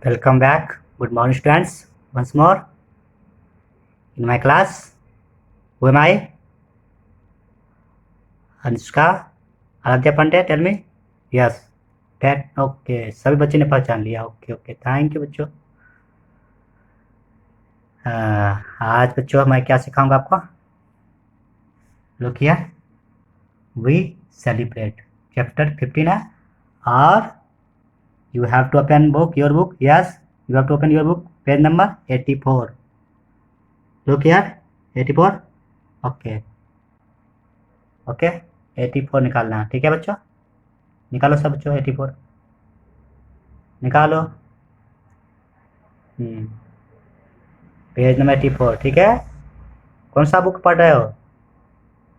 Welcome back. Good morning, students. Once more in my class. Who am I? Anushka, Aradhya Pandey. Tell me. Yes. That okay. सभी बच्चे ने पहचान लिया. Okay. Thank you बच्चों. आज बच्चों मैं क्या सिखाऊंगा आपको? Look here. We celebrate. Chapter 15 है. और you have to open your book. Yes. You have to open your book. Page number 84. Look here. 84. Okay 84 निकालना है. ठीक है बच्चों, निकालो सब बच्चों. 84 निकालो. Page number 84. ठीक है. कौन सा बुक पढ़ रहे हो?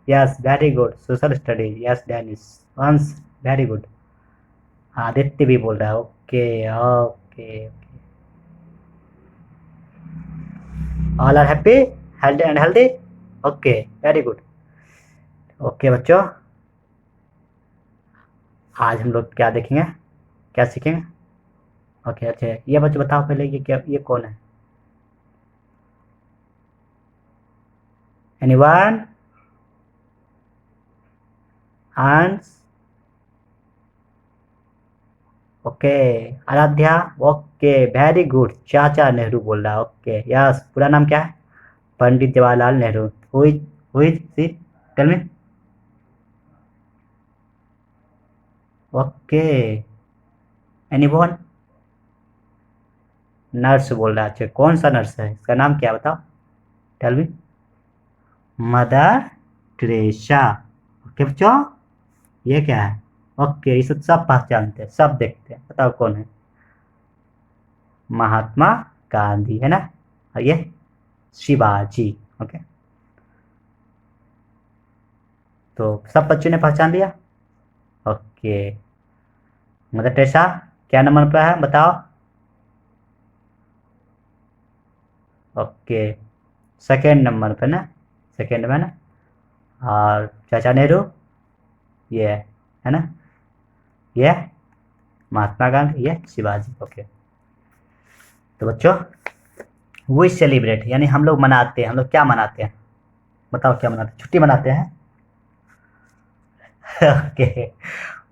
Yes, very good. Social study. Yes Dennis. Once. Very good. Aditya भी बोल रहा है. Okay. All are happy healthy and healthy. Okay, very good. Okay बच्चों, आज हम लोग क्या देखेंगे, क्या सीखेंगे? ओके अच्छा, ये बच्चों बताओ पहले ये कौन है? एनीवन? आंस? Okay. Aradhya. Okay, very good. चाचा नेहरू बोल रहा है. Okay yes. पूरा नाम क्या है? Pandit Jawaharlal Nehru. Who is she? Tell me. Okay. Anyone? Nurse बोल रहा है. अच्छा, कौन सा नर्स है? इसका नाम क्या बताओ? Tell me. Mother Teresa. Okay बच्चों, ये क्या है? ओके, इसे सब पहचानते हैं, सब देखते हैं. बताओ कौन है? महात्मा गांधी है ना. और ये शिवाजी. ओके, तो सब बच्चों ने पहचान लिया. ओके. मदर टेरेसा क्या नंबर पर है बताओ? ओके, सेकेंड नंबर पे ना. सेकेंड में ना. और चाचा नेहरू ये है ना, ये महात्मा गांधी, ये शिवाजी. ओके, तो बच्चों वी सेलिब्रेट यानी हम लोग मनाते हैं. हम लोग क्या मनाते हैं बताओ? क्या मनाते हैं? छुट्टी मनाते हैं. ओके,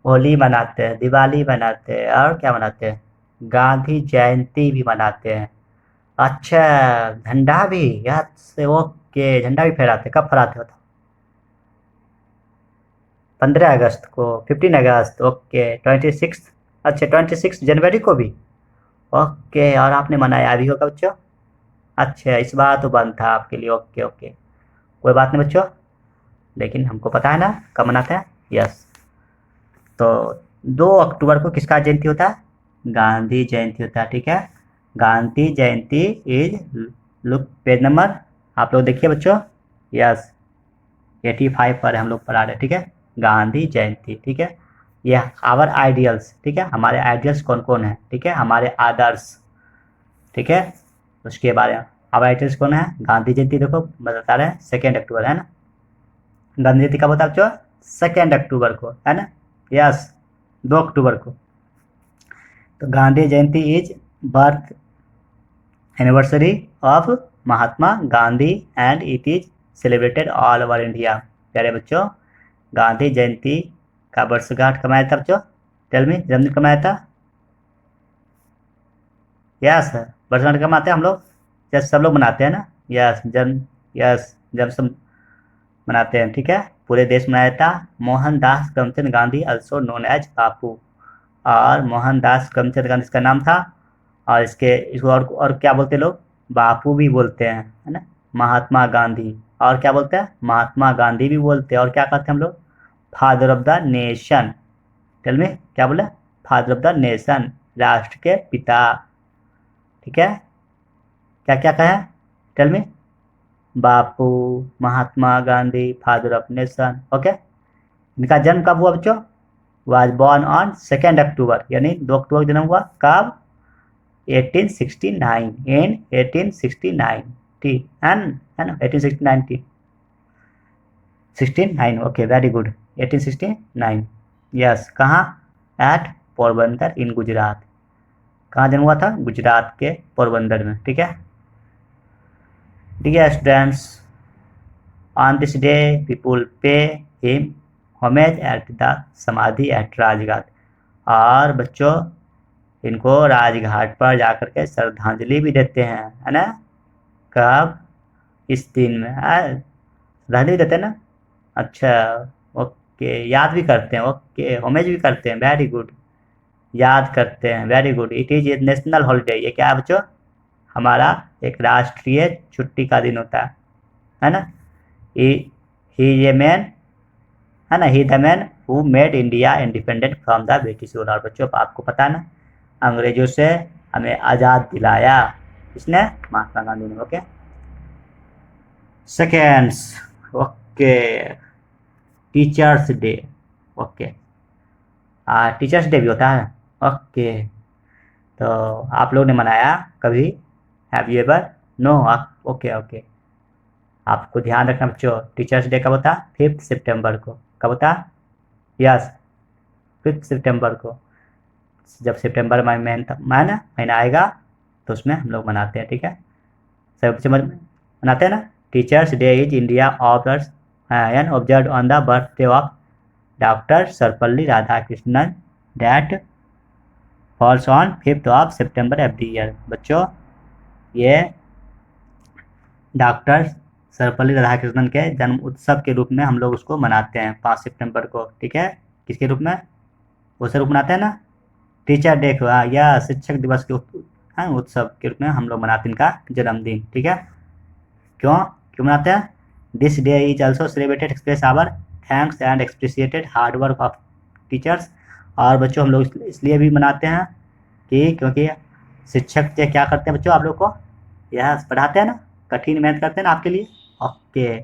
होली मनाते हैं, दिवाली मनाते हैं, और क्या मनाते हैं? गांधी जयंती भी मनाते हैं. अच्छा, झंडा भी. यस, ओके, झंडा भी फहराते. कब फहराते हो? 15 अगस्त को. 15 अगस्त. ओके. 26. अच्छा, 26 जनवरी को भी. ओके, और आपने मनाया भी होगा बच्चों. अच्छा, इस बार तो बंद था आपके लिए. ओके, कोई बात नहीं बच्चों, लेकिन हमको पता है ना कब मनाते हैं. यस, तो 2 अक्टूबर को किसका जयंती होता है? गांधी जयंती होता है. ठीक है, Gandhi Jayanti is, look page number आप लोग देखिए बच्चों. यस, 85 पर हम लोग पढ़ा रहे. ठीक है, गांधी जयंती. ठीक है, ये आवर आइडियल्स. ठीक है, हमारे आइडियल्स कौन कौन है? ठीक है, हमारे आदर्श. ठीक है, उसके बारे में अब आइडियल्स कौन है? गांधी जयंती देखो बता रहे हैं 2 अक्टूबर है ना. गांधी जयंती कब होता है बच्चों? 2 अक्टूबर को है ना. यस, 2 अक्टूबर को. तो Gandhi Jayanti is birth anniversary of Mahatma Gandhi and it is celebrated all over India. प्यारे बच्चों, गांधी जयंती का वर्षगांठ कब आया था बच्चों? Tell me. जन्मदिन कब आया था? यस, वर्षगांठ कब आते हैं हम लोग? यस, सब लोग मनाते हैं ना. यस, जन्म सब मनाते हैं. ठीक है, पूरे देश में मनाया था. Mohandas Karamchand Gandhi also known as Bapu. और मोहनदास करमचंद गांधी इसका नाम था. और इसको और क्या बोलते हैं लोग? बापू भी बोलते हैं है ना. महात्मा गांधी, और क्या बोलते हैं? महात्मा गांधी भी बोलते हैं. और क्या कहते हैं हम लोग? Father of the nation. Tell me क्या बोले? फादर ऑफ द नेशन, राष्ट्र के पिता. ठीक है, क्या क्या कहे? Tell me. Bapu, Mahatma Gandhi, father of nation. Okay, इनका जन्म कब हुआ बच्चों? वाज बॉर्न ऑन 2 अक्टूबर, यानी 2 अक्टूबर को जन्म हुआ. कब? 1869. इन 1869 टी एन है ना. 1869 T 69. Okay, very good. 1869. Yes, कहाँ? एट पोरबंदर इन गुजरात. कहाँ जन्म हुआ था? गुजरात के पोरबंदर में, ठीक है। Dear students, on this day people pay him homage at the samadhi at Rajghat. और बच्चों, इनको राजघाट पर जाकर के श्रद्धांजलि भी देते हैं, है ना? कब? इस दिन में श्रद्धांजलि देते हैं ना। अच्छा, ओके, याद भी करते हैं, ओके, होमेज भी करते हैं, वेरी गुड। याद करते हैं, very good. It is a national holiday. ये क्या है बच्चों? हमारा एक राष्ट्रीय छुट्टी का दिन होता है ना? ही ये मैन, है ना, he the man who made India independent from the British rule. और बच्चों, आपको पता है ना, अंग्रेजों से हमें आज़ाद दिलाया किसने? महात्मा गांधी ने। Okay, seconds, okay, teachers day, okay, teachers day भी होता है, ओके। तो आप लोग ने मनाया कभी? Have you ever? No? Okay okay. आपको ध्यान रखना बच्चों, टीचर्स डे कब होता? 5 सितंबर को। कब होता? यस, 5 सितंबर को। जब सितंबर महीना आएगा तो उसमें हम लोग मनाते हैं, ठीक है। सब बच्चे मनाते हैं ना। Teachers day is India observe and observe on the birthday of doctor Sarvepalli Radhakrishnan that falls on 5th of September every year. बच्चों, ये डॉक्टर सर्वपल्ली राधाकृष्णन के जन्म उत्सव के रूप में हम लोग उसको मनाते हैं 5 सितंबर को, ठीक है। किसके रूप में? वो सब रूप मनाते हैं ना, टीचर डे को या शिक्षक दिवस के उत्सव के रूप में हम लोग मनाते हैं इनका जन्मदिन, ठीक है। क्यों क्यों मनाते हैं? This day is also celebrated express our thanks and appreciated hard work of teachers. और बच्चों, हम लोग इसलिए भी मनाते हैं कि क्योंकि शिक्षक क्या करते हैं बच्चों, आप लोग को यह पढ़ाते हैं ना, कठिन मेहनत करते हैं ना आपके लिए, ओके।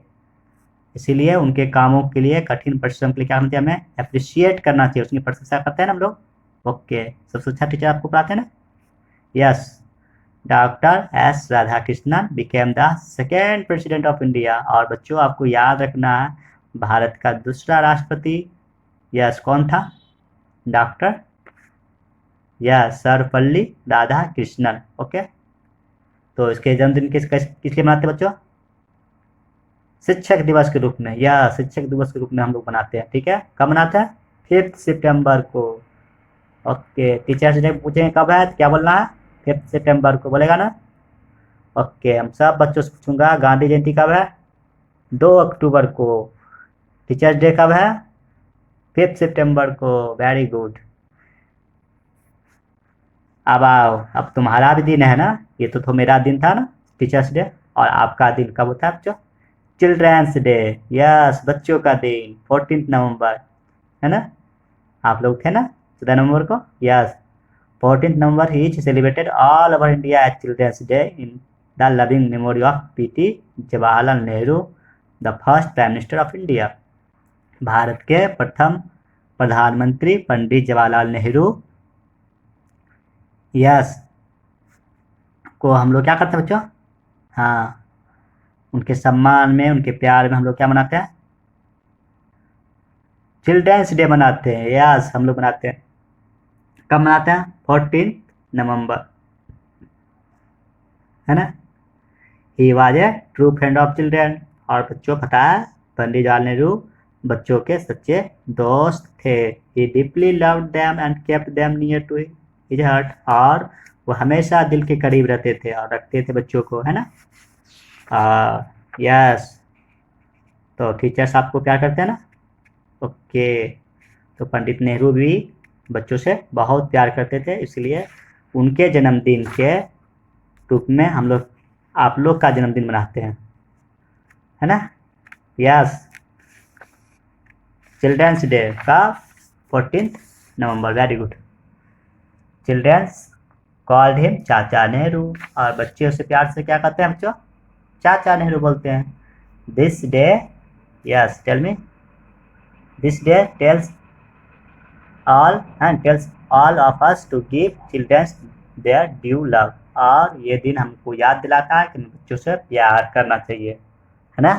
इसीलिए उनके कामों के लिए, कठिन परिश्रम के लिए क्या करना चाहिए? हमें अप्रिशिएट करना चाहिए, उसकी प्रशंसा करते हैं ना हम लोग, ओके। सबसे अच्छा टीचर आपको पढ़ाते हैं ना, yes. Doctor S Radhakrishnan became the second president of India. और बच्चों, आपको याद रखना है, भारत का दूसरा राष्ट्रपति, यस, कौन था? Doctor, yes, Sarvepalli Radhakrishnan, okay. तो इसके जन्मदिन किसके मनाते हैं बच्चों? शिक्षक दिवस के रूप में, या शिक्षक दिवस के रूप में हम लोग मनाते हैं, ठीक है। कब मनाते हैं? 5 सितंबर को, ओके। टीचर्स डे पूछेंगे कब है, क्या बोलना है? 5 सितंबर को बोलेगा ना, ओके। हम सब बच्चों से पूछूंगा, गांधी जयंती कब है? 2 अक्टूबर को। टीचर्स डे कब है? 5 सितंबर को, वेरी गुड। अब आओ, अब तुम्हारा भी दिन है ना, ये तो मेरा दिन था ना, टीचर्स डे। और आपका दिन कब होता है बच्चों? चिल्ड्रंस डे, यस, बच्चों का दिन 14 नवंबर, है ना। आप लोग थे ना 14 नवंबर को, यस। 14 नवंबर ही is celebrated all over India as children's day in the loving memory of PT Jawaharlal Nehru, the first prime minister of India. Bharat के प्रथम प्रधानमंत्री पंडित जवाहरलाल नेहरू, यस, को हम लोग क्या करते हैं बच्चों? हाँ, उनके सम्मान में, उनके प्यार में हम लोग क्या मनाते हैं? चिल्ड्रंस डे मनाते हैं, यस, हम लोग मनाते हैं। कब मनाते हैं? 14 नवंबर, है ना। He was a true friend of children. और बच्चों, पता है, पंडित जवाहरलाल नेहरू बच्चों के सच्चे दोस्त थे। He deeply loved them and kept them near to his heart. और वो हमेशा दिल के करीब रहते थे और रखते थे बच्चों को, है ना। यस, तो टीचर्स आपको प्यार करते हैं ना, ओके। तो पंडित नेहरू भी बच्चों से बहुत प्यार करते थे, इसलिए उनके जन्मदिन के रूप में हम लोग आप लोग का जन्मदिन मनाते हैं, है ना, यस। चिल्ड्रंस डे का 14 नवंबर, very good. Children's called him Chacha Nehru. और बच्चे उसे प्यार से क्या कहते हैं बच्चों? चाचा नेहरू बोलते हैं। This day, yes, tell me, this day tells all of us to give children their due love। और ये दिन हमको याद दिलाता है कि बच्चों से प्यार करना चाहिए, है ना,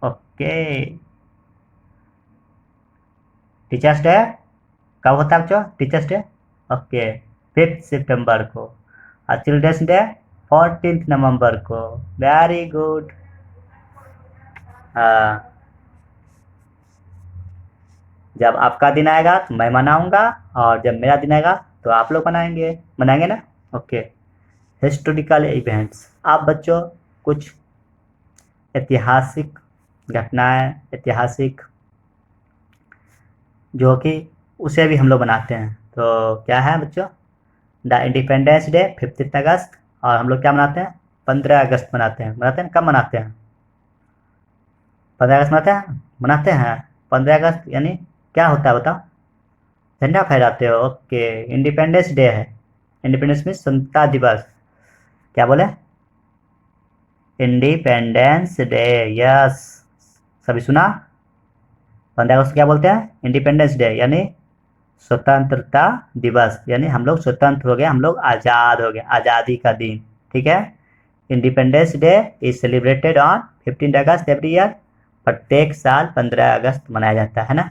ओके। टीचर्स डे कब होता है बच्चों? Teachers day, okay. 5 सितंबर को। और चिल्ड्रंस डे 14 नवंबर को। Very good. हाँ, जब आपका दिन आएगा तो मैं मनाऊंगा, और जब मेरा दिन आएगा तो आप लोग मनाएंगे ना। ओके। Historical events. आप बच्चों कुछ ऐतिहासिक घटनाएं, ऐतिहासिक जो कि उसे भी हम लोग मनाते हैं, तो क्या है बच्चों? द इंडिपेंडेंस डे 15 अगस्त। और हम लोग क्या मनाते हैं? 15 अगस्त मनाते हैं। कब मनाते हैं? 15 अगस्त मनाते हैं 15 अगस्त यानी क्या होता है बताओ? झंडा फहराते हो। ओके। इंडिपेंडेंस डे है। इंडिपेंडेंस मीन्स स्वतंत्रता दिवस। क्या बोले? Independence day. यस, सभी सुना? 15 अगस्त क्या बोलते हैं? इंडिपेंडेंस डे यानी स्वतंत्रता दिवस, यानी हम लोग स्वतंत्र हो गए, हम लोग आज़ाद हो गए, आज़ादी का दिन। ठीक है। Independence day is celebrated on 15 August every year. प्रत्येक साल 15 अगस्त मनाया जाता है ना।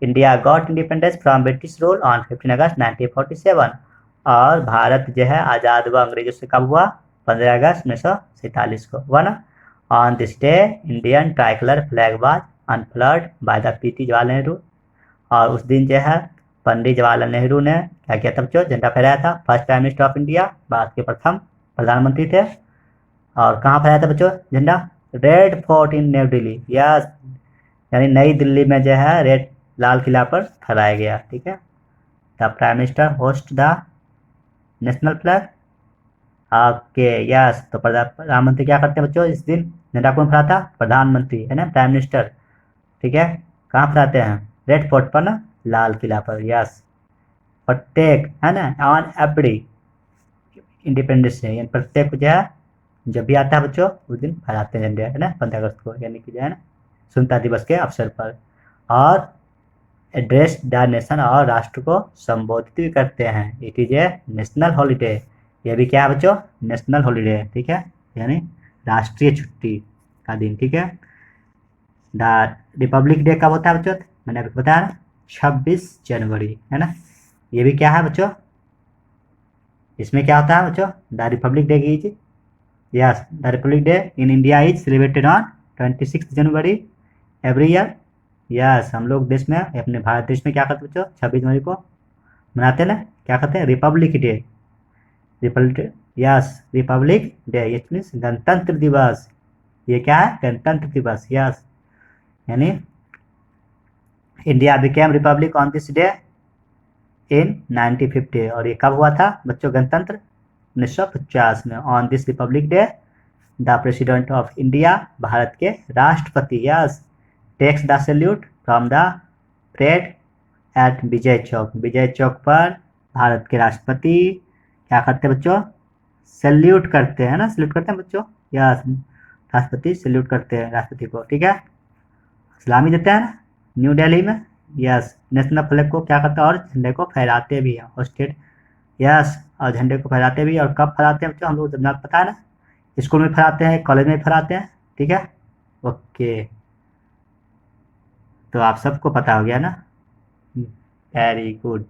India got independence from British rule on 15 अगस्त 1947। और भारत जो है आज़ाद हुआ अंग्रेजों से कब हुआ? 15 अगस्त 1947 को हुआ ना। On this day Indian tricolour flag was unfurled by the PT Jawaharlal Nehru. और उस दिन जो है पंडित जवाहरलाल नेहरू ने क्या किया था बच्चों? झंडा फहराया था। First prime minister of India, Bharat के प्रथम प्रधानमंत्री थे। और कहाँ फहराया था बच्चों झंडा? रेड फोर्ट इन न्यू दिल्ली। यस, यानी नई दिल्ली में जो है रेड लाल किला पर फहराया गया। ठीक है। The prime minister host the national flag. Okay. Yes, तो प्रधानमंत्री क्या करते हैं बच्चों इस दिन? झंडा कौन फहराता? प्रधानमंत्री है ना, प्राइम मिनिस्टर। ठीक है। कहाँ फहराते हैं? रेड फोर्ट पर ना, लाल किला पर। यस, प्रत्येक है ना, ऑन एवरी इंडिपेंडेंस डे, यानी प्रत्येक जो है जब भी आता है बच्चों उस दिन फहराते हैं झंडे, है ना, 15 अगस्त को, यानी कि जो है ना स्वतंत्रता दिवस के अवसर पर। और एड्रेस द नेशन, और राष्ट्र को संबोधित भी करते हैं। It is a national holiday. ये भी क्या है बच्चों? नेशनल हॉलीडे है। ठीक है, यानी राष्ट्रीय छुट्टी का दिन। ठीक है। द रिपब्लिक डे कब होता है बच्चों? मैंने अभी बताया ना, 26 जनवरी, है ना। ये भी क्या है बच्चों? इसमें क्या होता है बच्चों? द रिपब्लिक डे की, yes, the Republic day in India is celebrated on 26 January every year. Yes, हम लोग देश में, अपने भारत देश में क्या करते हैं बच्चों? 26 जनवरी को मनाते हैं ना। क्या करते हैं? Republic day. Republic, yes, Republic day it means गणतंत्र दिवस। ये क्या है? गणतंत्र दिवस। यस, यानी India became Republic on this day in 1950। और ये कब हुआ था बच्चों गणतंत्र? 1950 में। On this republic day the president of India, Bharat के राष्ट्रपति, yes, takes the salute from the parade at Vijay Chowk. Vijay Chowk पर भारत के राष्ट्रपति क्या करते हैं बच्चों? सैल्यूट करते हैं ना, सैल्यूट करते हैं बच्चों। यस, राष्ट्रपति सैल्यूट करते हैं राष्ट्रपति को। ठीक है, सलामी देते हैं ना न्यू दिल्ली में। यस, नेशनल फ्लैग को क्या करते हैं? और झंडे को फहराते भी हैं, और स्टेट, यस, और झंडे को फहराते भी। और कब फहराते हैं बच्चों? हम लोग जब आपको पता है ना, स्कूल में फहराते हैं, कॉलेज में फहराते हैं। ठीक है। ओके, तो आप सबको पता हो गया ना। Very good.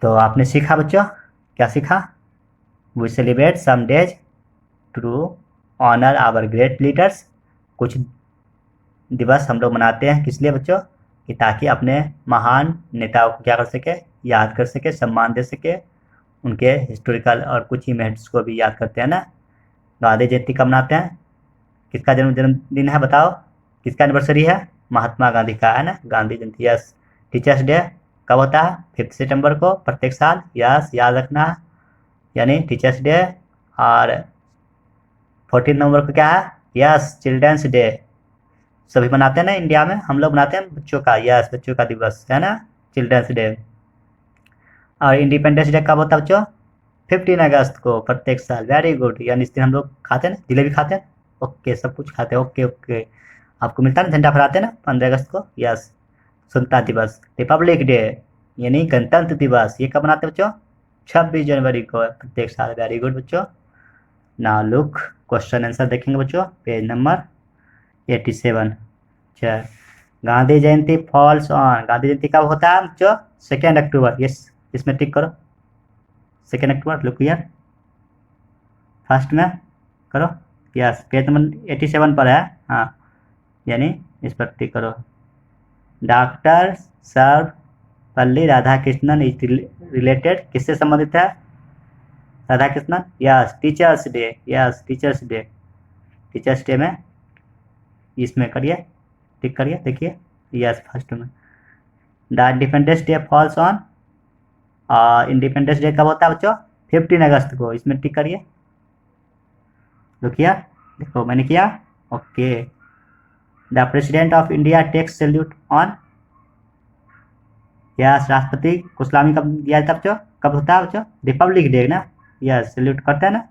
तो आपने सीखा बच्चों, क्या सीखा? We celebrate some days to honour our great leaders. कुछ दिवस हम लोग मनाते हैं किस लिए बच्चों? कि ताकि अपने महान नेताओं को क्या कर सके? याद कर सके, सम्मान दे सके, उनके हिस्टोरिकल और कुछ इवेंट्स को भी याद करते हैं ना। गांधी जयंती कब मनाते हैं? किसका जन्मदिन है बताओ? किसका एनिवर्सरी है? महात्मा गांधी का, है ना, गांधी जयंती। यस। टीचर्स डे कब होता है? 5 सितंबर को प्रत्येक साल। यस, याद रखना, यानी टीचर्स डे। और 14 नवंबर को क्या है? Yes, children's day. सभी मनाते हैं ना इंडिया में, हम लोग मनाते हैं बच्चों का, यस, बच्चों का दिवस, है ना, चिल्ड्रंस डे। और इंडिपेंडेंस डे कब होता है बच्चों? 15 अगस्त को प्रत्येक साल। वेरी गुड, यानी इस दिन हम लोग खाते हैं ना, जिलेबी खाते हैं। ओके, सब कुछ खाते हैं। ओके ओके, आपको मिलता है ना, झंडा फहराते हैं ना 15 अगस्त को। यस, स्वतंत्रता दिवस। रिपब्लिक डे यानी गणतंत्र दिवस, ये कब मनाते हैं बच्चों? 26 जनवरी को प्रत्येक साल। वेरी गुड बच्चों। नाउ लुक, क्वेश्चन आंसर देखेंगे बच्चों, पेज नंबर 87। अच्छा, गांधी जयंती फॉल्स ऑन, गांधी जयंती कब होता है बच्चों? 2 अक्टूबर। यस, इसमें टिक करो। 2 अक्टूबर, लुक हियर, फर्स्ट में करो। यस, पेज नंबर 87 पर है। हाँ, यानी इस पर टिक करो। Doctor Sarvepalli Radhakrishnan is related, किससे संबंधित है? Radha Krishnan. Yes, teachers day. Yes, teachers day. Teachers day में इसमें करिए, टिक करिए, देखिए। यस, फर्स्ट में। The independence day falls on, independence day कब होता है बच्चों? 15 अगस्त को, इसमें टिक करिए। तो किया, देखो मैंने किया। Okay. The president of India takes salute on, yes, राष्ट्रपति को सलामी कब दिया जाता है बच्चों? कब होता है बच्चों? रिपब्लिक डे ना। यस, सैल्यूट करते हैं ना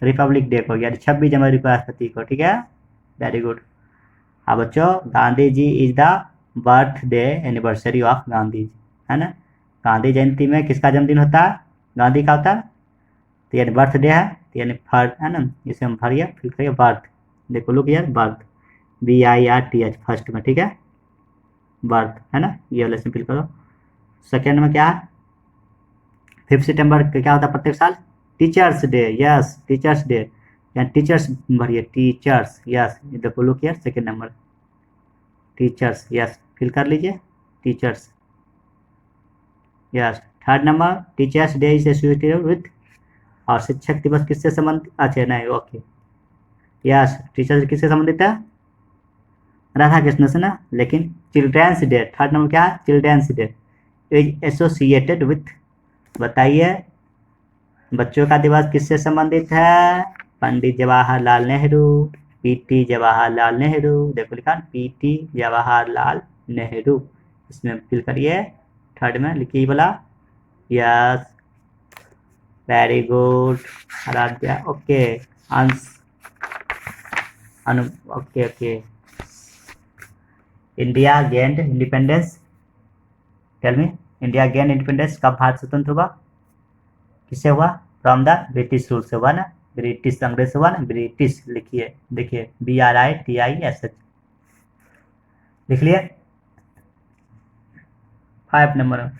रिपब्लिक डे को, यानी 26 जनवरी को राष्ट्रपति को, ठीक है। Very good. हाँ बच्चों, Gandhi ji is the birthday anniversary of Gandhi ji, है ना। गांधी जयंती में किसका जन्मदिन होता है? गांधी का होता है। तो यानी बर्थडे है, तो यानी फर्स्ट है ना, इसे हम भरिए, फिर करिए बर्थ। देखो लुक यार, बर्थ, BIRTH फर्स्ट में, ठीक है, बर्थ, है ना। ये वाले सिंपल करो। सेकेंड में क्या है? 5 सितंबर क्या होता है प्रत्येक साल? Teachers day. Yes, teachers day, यानी टीचर्स भरिए, टीचर्स। यस, देखो लुक यार, second number teachers. Yes, fill कर लीजिए, teachers. Yes, third number teachers day is associated with, और शिक्षक दिवस किससे संबंधित? अच्छा नहीं, ओके। यस, टीचर्स किससे संबंधित है? राधा कृष्ण से ना। लेकिन चिल्ड्रेंस डे, थर्ड नंबर क्या है? Children's day is associated with, बताइए बच्चों का दिवस किससे संबंधित है? पंडित जवाहरलाल नेहरू, PT जवाहरलाल नेहरू। देखो लिखा PT जवाहरलाल नेहरू, इसमें फिल करिए। थर्ड में लिखिए बोला। Yes, very good Aradhya. Okay, Ansh Anu, okay okay. India gained independence, tell me, India gained independence कब भारत स्वतंत्र हुआ? किससे हुआ? फ्रॉम द ब्रिटिश रूल से हुआ ना, ब्रिटिश, अंग्रेज से हुआ ना, ब्रिटिश। लिखिए, देखिए BRITISH, लिख लिए। 5 number,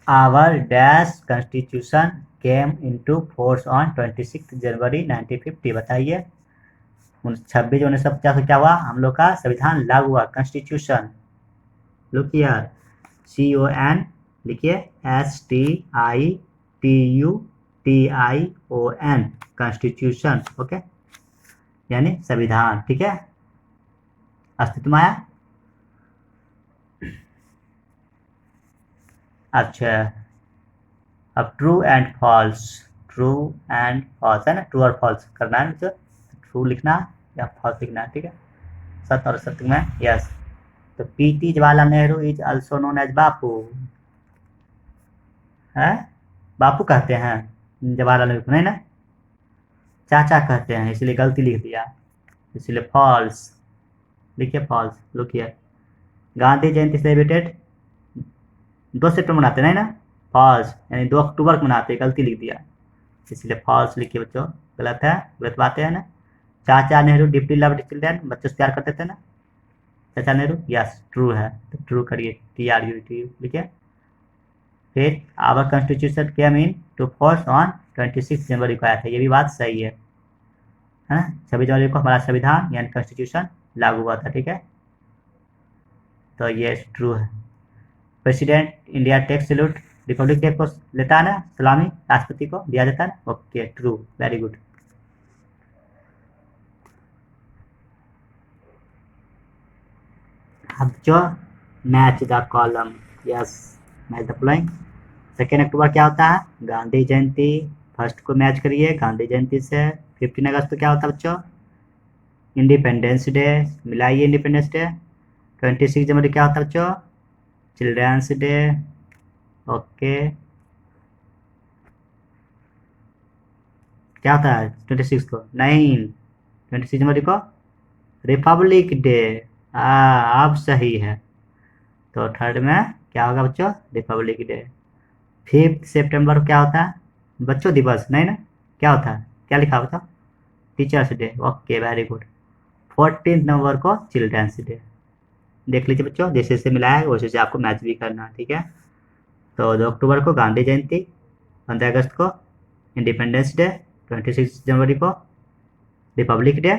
our dash constitution came into force on 26 January 1950, बताइए 26 1950 को क्या हुआ? हम लोग का संविधान लागू हुआ, कॉन्स्टिट्यूशन। लुक हियर, CON लिखिए, STITUTION, कॉन्स्टिट्यूशन। ओके, यानी संविधान, ठीक है, अस्तित्व में आया। अच्छा, अब true and false, true and false है ना, ट्रू और फॉल्स करना है मुझे। ट्रू लिखना या फॉल्स लिखना है, ठीक है, सत्य और सत्य में। यस, तो PT Jawaharlal Nehru is also known as Bapu, है, बापू कहते हैं जवाहरलाल नेहरू को, नहीं ना, चाचा कहते हैं, इसलिए गलती लिख दिया, इसलिए फॉल्स, लिखिए false. Look here, Gandhi Jayanti celebrated 2 सितंबर मनाते नहीं ना, फॉल्स, यानी 2 अक्टूबर को मनाते, गलती लिख दिया, इसलिए फॉल्स लिखिए बच्चों, गलत है, गलत बातें है ना। चाचा नेहरू डीपली लव्ड चिल्ड्रन, बच्चों से प्यार करते थे ना चाचा नेहरू। यस, ट्रू है, तो ट्रू करिए, TRU लिखिए। फिर our constitution came into force on 26 January को आया था, ये भी बात सही है ना। 26 जनवरी को हमारा संविधान यानी कॉन्स्टिट्यूशन लागू हुआ था, ठीक है, तो ये ट्रू है। President India takes salute, republic day को लेता है ना, सलामी राष्ट्रपति को दिया जाता है ना। Okay, true, very good. अब जो match the column, yes, match the following. 2 अक्टूबर क्या होता है? गांधी जयंती, फर्स्ट को मैच करिए गांधी जयंती से। 15 अगस्त को क्या होता है बच्चों? इंडिपेंडेंस डे, मिलाइए इंडिपेंडेंस डे। 26 जनवरी क्या होता है बच्चों? Children's day. ओके, क्या होता है 26 को? नहीं, 26 जनवरी को रिपब्लिक डे। अब सही है, तो थर्ड में क्या होगा बच्चों? Republic day. 5 सितंबर को क्या होता है बच्चों? दिवस, नहीं ना, क्या होता है, क्या लिखा होता? Teachers day. Okay, very good. 14 नवंबर को चिल्ड्रंस डे। देख लीजिए बच्चों, जैसे जैसे मिला है वैसे वैसे आपको मैच भी करना है, ठीक है। तो 2 अक्टूबर को गांधी जयंती, 15 अगस्त को इंडिपेंडेंस डे, 26 जनवरी को रिपब्लिक डे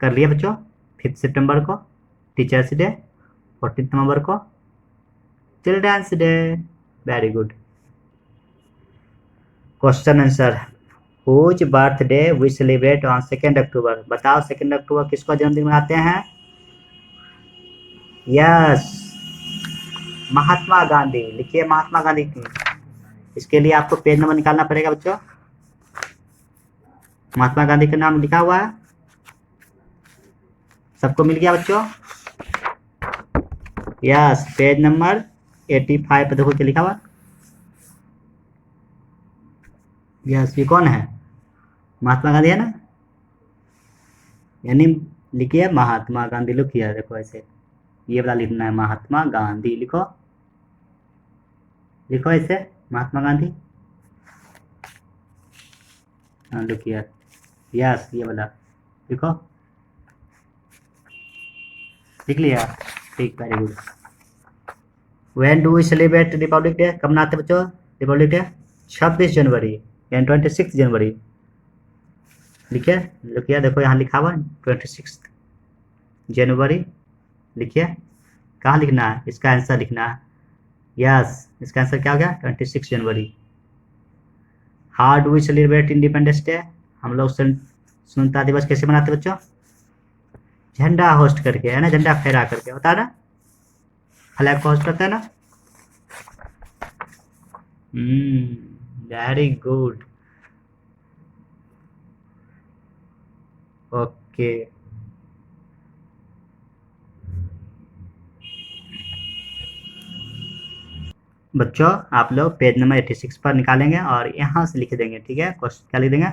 कर लिया बच्चों, 5 सितंबर को टीचर्स डे, 14 नवंबर को children's day. Very good. Question answer, whose birthday we celebrate on 2 October. बताओ 2 अक्टूबर किसका जन्मदिन मनाते हैं? यस, महात्मा गांधी। लिखिए महात्मा गांधी की। इसके लिए आपको पेज नंबर निकालना पड़ेगा बच्चों। महात्मा गांधी का नाम लिखा हुआ है, सबको मिल गया बच्चों? यस, पेज नंबर 85 पे देखो क्या लिखा हुआ। यस, ये कौन है? महात्मा गांधी है ना, यानी लिखिए महात्मा गांधी, लिखिए देखो ऐसे, ये वाला लिखना है, महात्मा गांधी लिखो, लिखो ऐसे महात्मा गांधी। हाँ लिखिए, यस ये वाला लिखो, लिख लिया? ठीक, very good. When do we celebrate republic day? कब मनाते बच्चों रिपब्लिक डे? 26 जनवरी, यानी 26 जनवरी। लिखिए, लिखिए देखो यहाँ लिखा हुआ 26 जनवरी। लिखिए, कहाँ लिखना है? इसका आंसर लिखना है। यस, इसका आंसर क्या हो गया? 26 जनवरी। How do we celebrate independence day? हम लोग स्वतंत्रता दिवस कैसे मनाते बच्चों? झंडा होस्ट करके, है ना, झंडा फहरा करके, होता है ना, फ्लैग को होस्ट करते हैं ना। Very good. ओके, बच्चों आप लोग पेज नंबर 86 पर निकालेंगे और यहाँ से लिख देंगे, ठीक है। क्वेश्चन क्या लिख देंगे?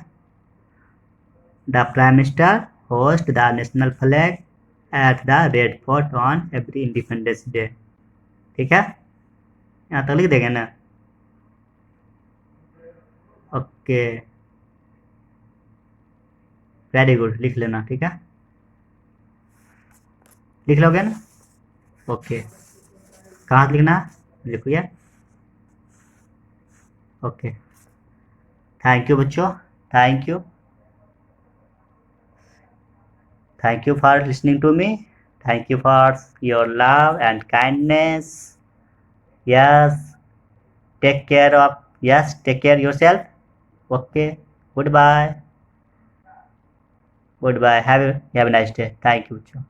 The prime minister host the national flag at the red fort on every independence day, ठीक है। यहाँ तक लिख देंगे ना। ओके, वेरी गुड, लिख लेना, ठीक है। लिख लोगे ना? ओके, कहाँ लिखना है? लिखिए। ओके, थैंक यू बच्चों, thank you, thank you for listening to me, thank you for your love and kindness. Yes, take care of, yes, take care yourself. Okay, goodbye, goodbye, have a nice day. Thank you.